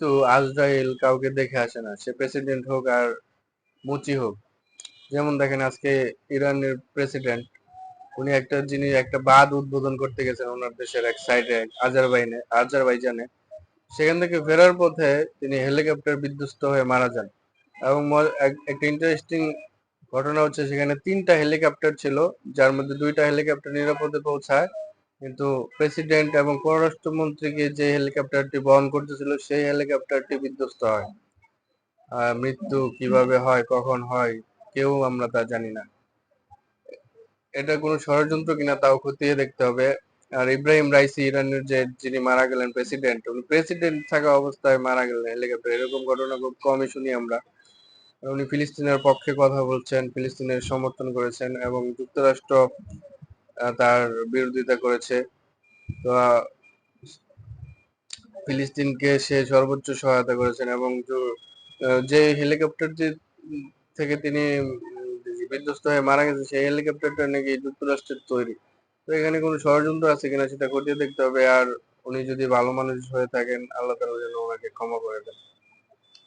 কিন্তু আজরাইল কাউকে দেখে আসে না, সে প্রেসিডেন্ট হোক আর মুচি হোক। যেমন দেখেন আজকে ইরানের প্রেসিডেন্ট, উনি একটা বাঁধ উদ্বোধন করতে গেছেন ওনার দেশের এক সাইডে, আজারবাইজানে। সেখান থেকে ফেরার পথে তিনি হেলিকপ্টার বিধ্বস্ত হয়ে মারা যান। এবং একটা ইন্টারেস্টিং ঘটনা হচ্ছে, সেখানে 3টা হেলিকপ্টার ছিল, যার মধ্যে 2টা হেলিকপ্টার নিরাপদে পৌঁছায়, কিন্তু প্রেসিডেন্ট এবং পররাষ্ট্রমন্ত্রীকে যে হেলিকপ্টারটি বহন করতেছিল সেই হেলিকপ্টারটি বিধ্বস্ত হয়। মৃত্যু কিভাবে হয়, কখন হয়, কেউ আমরা তা জানি না। এটা কোনো ষড়যন্ত্র কিনা তাও খতিয়ে দেখতে হবে। আর ইব্রাহিম রাইসি, ইরানের যিনি মারা গেলেন প্রেসিডেন্ট, উনি প্রেসিডেন্ট থাকা অবস্থায় মারা গেলেন হেলিকপ্টার, এরকম ঘটনা খুব কমই শুনি আমরা। উনি ফিলিস্তিনের পক্ষে কথা বলছেন, ফিলিস্তিনের সমর্থন করেছেন, এবং যুক্তরাষ্ট্র তার বিরোধিতা করেছে। তো ফিলিস্তিনকে সে সর্বোচ্চ সহায়তা করেছেন, এবং যে হেলিকপ্টার থেকে তিনি বিধ্বস্ত হয়ে মারা গেছে, সেই হেলিকপ্টারটা নাকি যুক্তরাষ্ট্রের তৈরি। তো এখানে কোনো ষড়যন্ত্র আছে কিনা সেটা খতিয়ে দেখতে হবে। আর উনি যদি ভালো মানুষ হয়ে থাকেন, আল্লাহ তাআলা যেন ওনাকে ক্ষমা করে দেন।